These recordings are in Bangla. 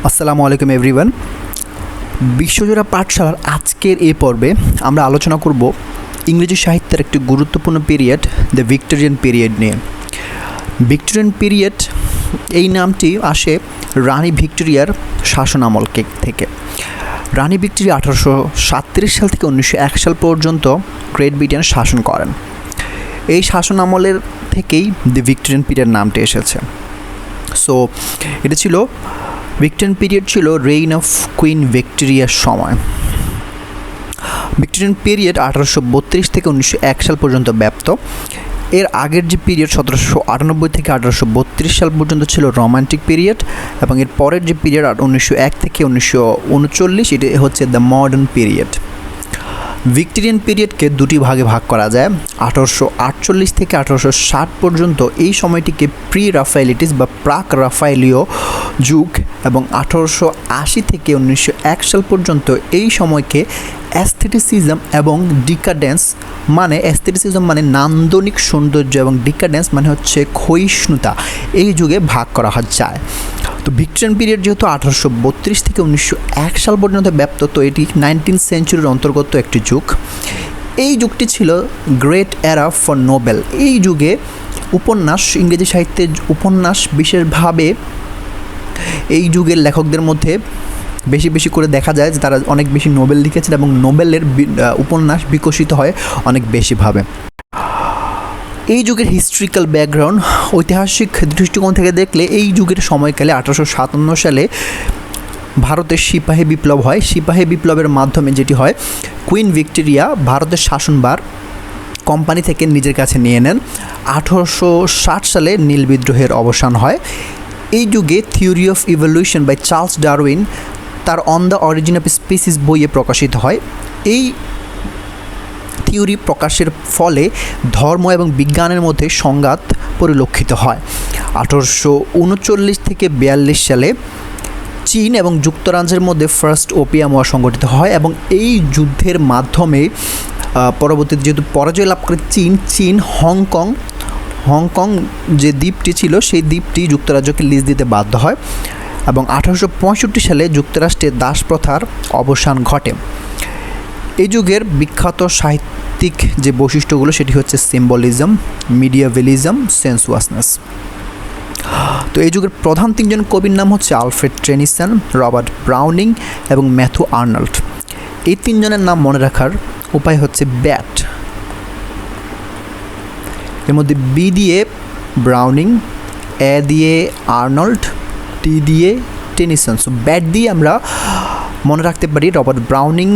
আসসালামু আলাইকুম এভরিওয়ান। বিশ্বজোড়া পাঠশালার আজকের এই পর্বে আমরা আলোচনা করব ইংরেজি সাহিত্যের একটি গুরুত্বপূর্ণ পিরিয়ড দ্য ভিক্টোরিয়ান পিরিয়ড নিয়ে। ভিক্টোরিয়ান পিরিয়ড এই নামটি আসে রানী ভিক্টোরিয়ার শাসনামল থেকে। রানী ভিক্টোরিয়া 1837 সাল থেকে 1901 সাল পর্যন্ত গ্রেট ব্রিটেন শাসন করেন। এই শাসনামলের থেকেই দ্য ভিক্টোরিয়ান পিরিয়ড নামটি এসেছে। সো এটা ছিল ভিক্টোরিয়ান পিরিয়ড ছিল রেইন অফ কুইন ভিক্টোরিয়ার সময়। ভিক্টোরিয়ান পিরিয়ড 1832 থেকে 1901 সাল পর্যন্ত ব্যাপ্ত। এর আগের যে পিরিয়ড 1798 থেকে 1832 সাল পর্যন্ত ছিল রোমান্টিক পিরিয়ড, এবং এর পরের যে পিরিয়ড 1901 থেকে 1939 এটা হচ্ছে দ্য মডার্ন পিরিয়ড। ভিক্টোরিয়ান পিরিয়ডকে দুটি ভাগে ভাগ করা যায়। 1848 থেকে 1860 পর্যন্ত এই সময়টিকে প্রি রাফায়েলিটিস বা প্রাক রাফায়েলীয় যুগ, এবং 1880 থেকে 1901 সাল পর্যন্ত এই সময়কে অ্যাস্থেটিসিজম এবং ডিকাডেন্স মানে নান্দনিক সৌন্দর্য, এবং ডিকাডেন্স মানে হচ্ছে ক্ষয়িষ্ণুতা, এই যুগে ভাগ করা যায়। তো ভিক্টোরিয়ান পিরিয়ড যেহেতু 1832 থেকে 1901 সাল পর্যন্ত ব্যাপ্ত, তো এটি 19th সেঞ্চুরির অন্তর্গত একটি যুগ। এই যুগটি ছিল গ্রেট এরা ফর নোবেল। এই যুগে উপন্যাস, ইংরেজি সাহিত্যের উপন্যাস বিশেষভাবে এই যুগের লেখকদের মধ্যে বেশি বেশি করে দেখা যায় যে তারা অনেক বেশি নোবেল লিখেছেন, এবং নোবেলের উপন্যাস বিকশিত হয় অনেক বেশিভাবে। এই যুগের হিস্ট্রিক্যাল ব্যাকগ্রাউন্ড, ঐতিহাসিক দৃষ্টিকোণ থেকে দেখলে এই যুগের সময়কালে 1857 সালে ভারতের সিপাহী বিপ্লব হয়। সিপাহী বিপ্লবের মাধ্যমে যেটি হয়, কুইন ভিক্টোরিয়া ভারতের শাসনভার কোম্পানি থেকে নিজের কাছে নিয়ে নেন। 1860 সালে নীল বিদ্রোহের অবসান হয়। এই যুগে theory of evolution by Charles Darwin তার On the Origin of Species বইয়ে প্রকাশিত হয়। এই থিওরি প্রকাশের ফলে ধর্ম এবং বিজ্ঞানের মধ্যে সংঘাত পরিলক্ষিত হয়। 1839 থেকে 42 সালে চীন এবং যুক্তরাজ্যের মধ্যে ফার্স্ট ওপিয়াম ওয়ার সংগঠিত হয়, এবং এই যুদ্ধের মাধ্যমে পরবর্তীতে যেহেতু পরাজয় লাভ করে চীন হংকং যে দ্বীপটি ছিল সেই দ্বীপটি যুক্তরাজ্যকে লিজ দিতে বাধ্য হয়, এবং 1865 সালে যুক্তরাষ্ট্রে দাসপ্রথার অবসান ঘটে। এই যুগের বিখ্যাত সাহিত্যিক যে বৈশিষ্ট্যগুলো সেটি হচ্ছে সিম্বলিজম, মিডিয়াভেলিজম, সেন্সুয়াসনেস। তো এই যুগের প্রধান তিনজন কবির নাম হচ্ছে আলফ্রেড টেনিসন, রবার্ট ব্রাউনিং এবং ম্যাথু আর্নল্ড। এই তিনজনের নাম মনে রাখার উপায় হচ্ছে ব্যাট। এর মধ্যে বি দিয়ে ব্রাউনিং, এ দিয়ে আর্নল্ড, টি দিয়ে টেনিসন। সো ব্যাট দিয়ে আমরা মনে রাখতে পারি Robert Browning,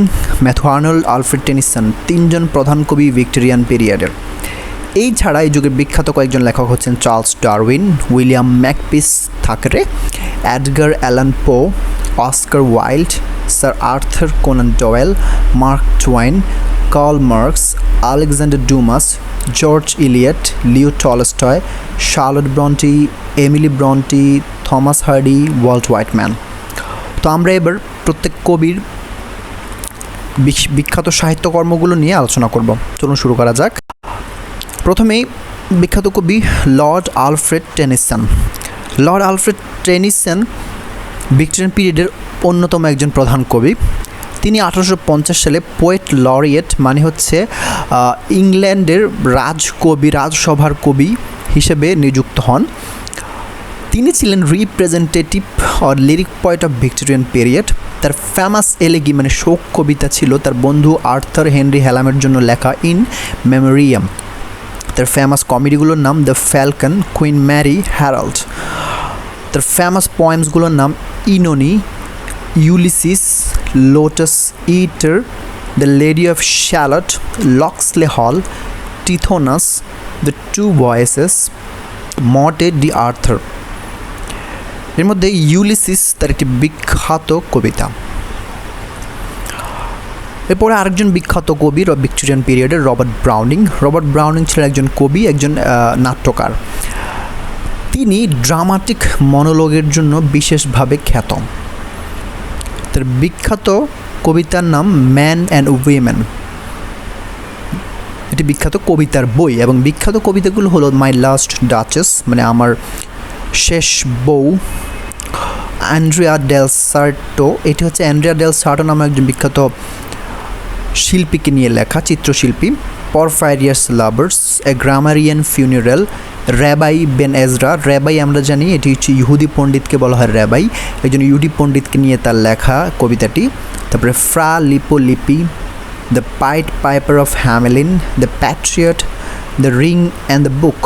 Matthew Arnold, Alfred Tennyson, তিনজন প্রধান কবি ভিক্টোরিয়ান পিরিয়ডের। এই ছাড়া এই যুগের বিখ্যাত কয়েকজন লেখক হচ্ছেন Charles Darwin, William Makepeace Thackeray, Edgar Allan Poe, Oscar Wilde, sir Arthur Conan Doyle, Mark Twain, Karl Marx, Alexander Dumas, George Eliot, Leo Tolstoy, Charlotte Bronte, Emily Bronte, Thomas Hardy, Walt Whitman. তো আমরা এবার প্রত্যেক কবির বিখ্যাত সাহিত্যকর্মগুলো নিয়ে আলোচনা করব। চলুন শুরু করা যাক। প্রথমেই বিখ্যাত কবি Lord Alfred Tennyson. Lord Alfred Tennyson Victorian পিরিয়ডের অন্যতম একজন প্রধান কবি। তিনি 1850 সালে পোয়েট লরিয়েট মানে হচ্ছে ইংল্যান্ডের রাজসভার কবি হিসেবে নিযুক্ত হন। তিনি ছিলেন representative or lyric poet of Victorian period. তার ফেমাস এলেগি মানে শোক কবিতা ছিল তার বন্ধু আর্থার হেনরি হ্যালামের জন্য লেখা ইন মেমোরিয়াম। তার ফেমাস কমেডিগুলোর নাম the Falcon, Queen Mary, Harold. তার ফেমাস পোয়েমসগুলোর নাম Oenone, Ulysses, Lotus Eater, the Lady of Shalott, Locksley Hall, Tithonus, the Two Voices, Morte d' Arthur. এর মধ্যে ইউলিসিস তার একটি বিখ্যাত কবিতা। এরপরে আরেকজন বিখ্যাত কবি ভিক্টোরিয়ান পিরিয়ডের রবার্ট ব্রাউনিং। রবার্ট ব্রাউনিং ছিলেন একজন কবি, একজন নাট্যকার। তিনি ড্রামাটিক মনোলগের জন্য বিশেষভাবে খ্যাত। তার বিখ্যাত কবিতার নাম ম্যান অ্যান্ড উইমেন। এটি বিখ্যাত কবিতার বই, এবং বিখ্যাত কবিতাগুলো হলো মাই লাস্ট ডাচেস মানে আমার শেষ বউ, অ্যান্ড্রিয়া ডেল সার্টো। এটি হচ্ছে অ্যান্ড্রিয়া ডেল সার্টো নামে একজন বিখ্যাত শিল্পীকে নিয়ে লেখা, চিত্রশিল্পী। পরফাইরিয়াস লাভার্স, এ গ্রামারিয়ান funeral, rabbi Ben Ezra. Rabbi আমরা জানি এটি হচ্ছে ইহুদি পণ্ডিতকে বলা হয় র্যাবাই, একজন ইহুদি পণ্ডিতকে নিয়ে তার লেখা কবিতাটি। তারপরে Fra Lippo Lippi, the Pied Piper of Hamelin, the Patriot, the Ring and the Book.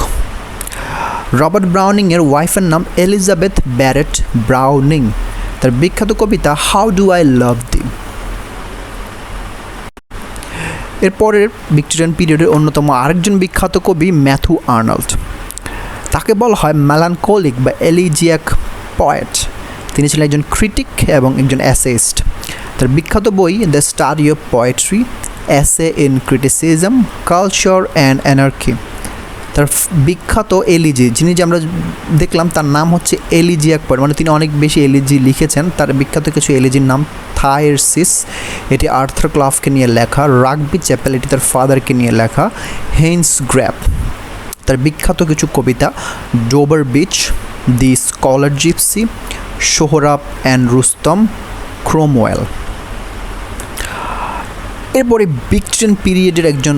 Robert ব্রাউনিংয়ের ওয়াইফের নাম এলিজাবেথ ব্যারেট ব্রাউনিং, তার বিখ্যাত কবিতা how do I love thee. এরপরের ভিক্টোরিয়ান পিরিয়ডের অন্যতম আরেকজন বিখ্যাত কবি ম্যাথু আর্নল্ড, তাকে বলা হয় মেলানকোলিক বা এলিজিয়াক পয়েট। তিনি ছিলেন একজন ক্রিটিক এবং একজন অ্যাসেইস্ট। তার বিখ্যাত বই দ্য স্টাডি অফ পোয়েট্রি, এসে in criticism, culture and anarchy. তার বিখ্যাত এলিজি, যিনি যে আমরা দেখলাম তার নাম হচ্ছে এলিজিয়াক পয়েট, মানে তিনি অনেক বেশি এলিজি লিখেছেন। তার বিখ্যাত কিছু এলিজির নাম থায়ারসিস, এটি আর্থার ক্লাফকে নিয়ে লেখা। রাগবি চ্যাপেল, এটি তার ফাদারকে নিয়ে লেখা। হেইন্স গ্র্যাপ, তার বিখ্যাত কিছু কবিতা Dover beach, the scholar gypsy, Sohrab and Rustum, Cromwell. এরপরে ভিক্টোরিয়ান পিরিয়ডের একজন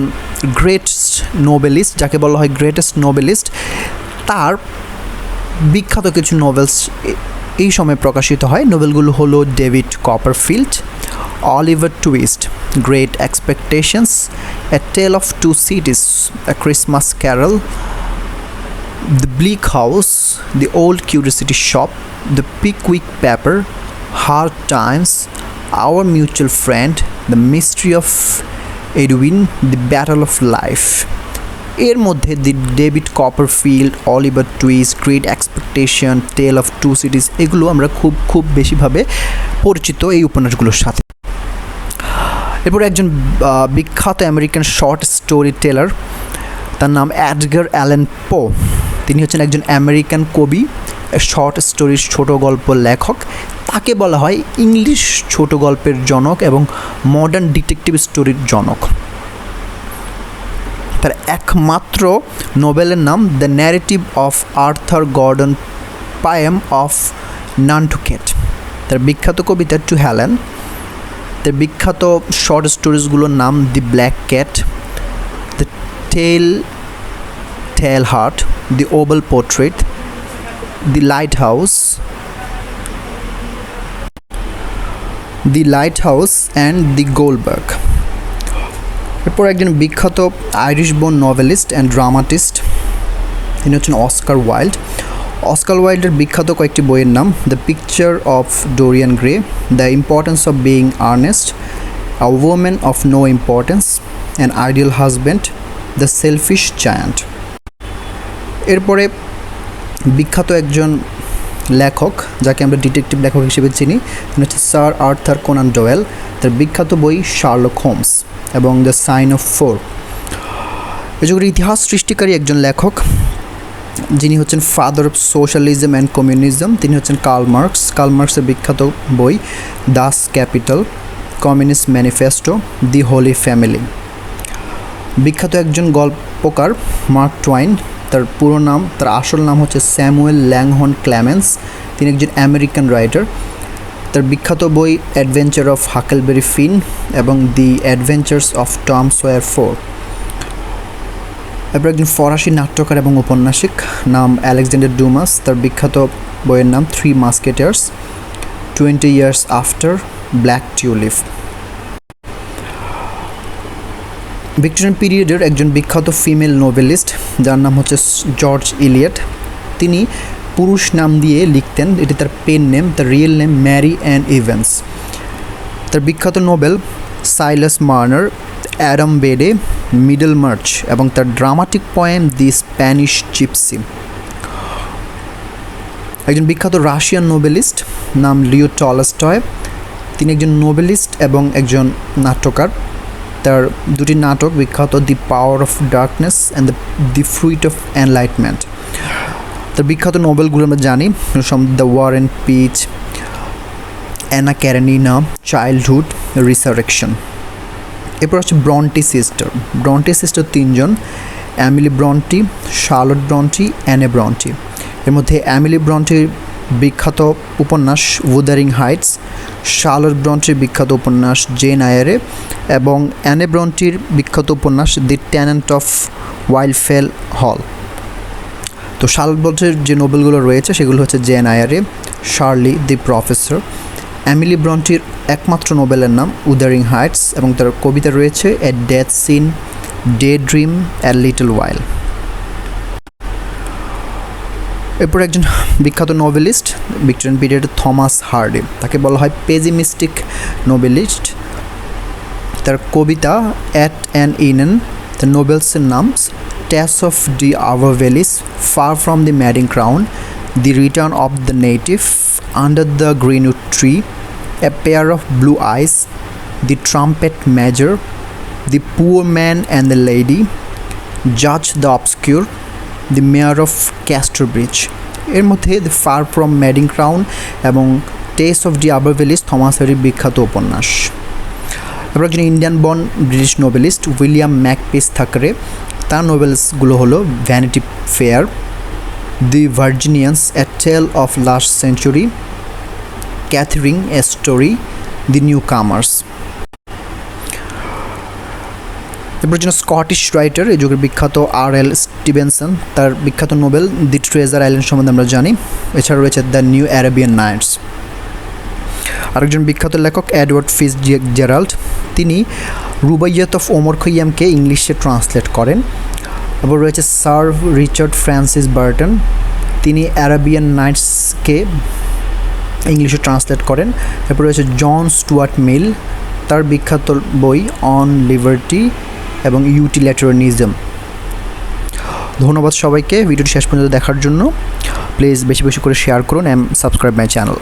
গ্রেটেস্ট নোবেলিস্ট, যাকে বলা হয় গ্রেটেস্ট নোবেলিস্ট, তার বিখ্যাত কিছু নোবেলস এই সময় প্রকাশিত হয়। নোবেলগুলো হলো David Copperfield, Oliver Twist, Great Expectations, a tell of Two Cities, a Christmas Carol, the Bleak House, the Old Curiosity Shop, the Pickwick Paper, Hard Times, Our Mutual Friend, the Mystery of Edwin, the Battle of Life. এর মধ্যে the David Copperfield, Oliver Twist, Great Expectation, Tale of Two Cities, এগুলো আমরা খুব বেশিভাবে পরিচিত এই উপন্যাসগুলোর সাথে। এরপর একজন বিখ্যাত আমেরিকান শর্ট স্টোরি টেলার, তার নাম এডগার অ্যালেন পো। তিনি হচ্ছেন একজন আমেরিকান কবি, শর্ট স্টোরির ছোট গল্প লেখক। তাকে বলা হয় ইংলিশ ছোট গল্পের জনক এবং মডার্ন ডিটেকটিভ স্টোরির জনক। তার একমাত্র নোবেলের নাম the Narrative of Arthur Gordon Pym of Nantucket. তার বিখ্যাত কবিতা টু হেলেন। তার বিখ্যাত শর্ট স্টোরিজগুলোর নাম the Black Cat, the Tell Heart, the Oval Portrait, the Lighthouse and the Goldbug. এরপর একজন বিখ্যাত Irish born novelist and dramatist, তিনি হচ্ছেন অস্কার ওয়াইল্ড। অস্কার ওয়াইল্ডের বিখ্যাত কয়েকটি বইয়ের নাম the picture of Dorian Gray, the importance of being Earnest, a woman of no importance, an ideal husband, the selfish giant. এরপরে বিখ্যাত একজন লেখক, যাকে আমরা ডিটেকটিভ লেখক হিসেবে চিনি, তিনি হচ্ছে স্যার আর্থার কোনান ডয়েল। তার বিখ্যাত বই শার্লক হোমস এবং দ্য সাইন অফ ফোর। এ যুগের ইতিহাস সৃষ্টিকারী একজন লেখক, যিনি হচ্ছেন father of socialism and communism, তিনি হচ্ছেন কার্ল মার্কস। কার্ল মার্কসের বিখ্যাত বই দাস ক্যাপিটাল, কমিউনিস্ট ম্যানিফেস্টো, দি হোলি ফ্যামিলি। বিখ্যাত একজন গল্পকার মার্ক টুয়াইন, তার পুরো নাম, তার আসল নাম হচ্ছে স্যামুয়েল ল্যাংহন ক্ল্যামেন্স। তিনি একজন আমেরিকান রাইটার। তার বিখ্যাত বই অ্যাডভেঞ্চার অফ হাকেলবেরি ফিন এবং the Adventures of Tom Sawyer four. এরপর একজন ফরাসি নাট্যকার এবং ঔপন্যাসিক, নাম আলেকজান্ডার ডুমাস। তার বিখ্যাত বইয়ের নাম Three Musketeers, 20 years after, Black Tulip. Victorian পিরিয়ডের একজন বিখ্যাত ফিমেল নোভেলিস্ট, যার নাম হচ্ছে জর্জ ইলিয়ট। তিনি পুরুষ নাম দিয়ে লিখতেন, এটি তার পেন নেম। তার real name Mary Ann Evans. তার বিখ্যাত novel Silas Marner, Adam Bede, Middlemarch এবং তার dramatic poem the Spanish gypsy. একজন বিখ্যাত রাশিয়ান নোবেলিস্ট, নাম লিও টলস্টয়। তিনি একজন নোবেলিস্ট এবং একজন নাট্যকার। তার দুটি নাটক বিখ্যাত, the Power of Darkness and the Fruit of Enlightenment. তার বিখ্যাত নোবেলগুলো আমরা জানি, the War and Peace, Anna Karenina, Childhood, Resurrection. এরপর হচ্ছে ব্রন্টি সিস্টার। ব্রন্টি সিস্টার তিনজন, Emily Bronte, Charlotte Bronte, Anne Bronte. এর মধ্যে অ্যামিলি ব্রন্টির বিখ্যাত উপন্যাস উদারিং হাইটস, শার্লট ব্রন্টির বিখ্যাত উপন্যাস জেন আয়ারে এবং অ্যানে ব্রন্টির বিখ্যাত উপন্যাস দি টেনেন্ট অফ ওয়াইল্ডফেল হল। তো শার্লট ব্রন্টির যে নোবেলগুলো রয়েছে সেগুলো হচ্ছে Jane Eyre, Shirley the professor. Emily ব্রন্টির একমাত্র নোবেলের নাম উদারিং হাইটস এবং তার কবিতা রয়েছে a death scene, day dream, a little while. এরপর একজন বিখ্যাত নোবেলিস্ট ভিক্টোরিয়ান পিরিয়ডের থমাস হার্ডি, তাকে বলা হয় পেজিমিস্টিক নোবেলিস্ট। তার কবিতা অ্যাট অ্যান ইনেন, দ্য নোবেলসের নাম Tess of the Urbervilles, far from the madding crowd, the return of the native, under the greenwood tree, a pair of blue eyes, the trumpet major, the poor man and the lady, Jude the obscure, the mayor of Casterbridge. এর মধ্যে the far from madding crowd এবং Tess of the Urbervilles Thomas হার্ডির বিখ্যাত উপন্যাস। এবার একজন Indian born British novelist William Makepeace Thackeray, তার নোবেলসগুলো হলো vanity fair, the Virginians, a tell of last century, Catherine, a story, the newcomers. এরপর একজন স্কটিশ রাইটার এই যুগের বিখ্যাত আর.এল. স্টিভেনসন, তার বিখ্যাত নোবেল দি ট্রেজার আইল্যান্ড সম্বন্ধে আমরা জানি। এছাড়া রয়েছে দ্য নিউ অ্যারাবিয়ান নাইটস। আরেকজন বিখ্যাত লেখক এডওয়ার্ড ফিটজেরাল্ড, তিনি রুবাইয়াত অফ ওমর খৈয়ামকে ইংলিশে ট্রান্সলেট করেন। এরপর রয়েছে স্যার রিচার্ড ফ্রান্সিস বার্টন, তিনি অ্যারাবিয়ান নাইটসকে ইংলিশে ট্রান্সলেট করেন। এরপর রয়েছে জন স্টুয়ার্ট মিল, তার বিখ্যাত বই অন লিবার্টি এবং ইউটিলিটারিয়ানিজম। ধন্যবাদ সবাইকে ভিডিওটি শেষ পর্যন্ত দেখার জন্য। প্লিজ বেশি বেশি করে শেয়ার করুন এবং সাবস্ক্রাইব মাই চ্যানেল।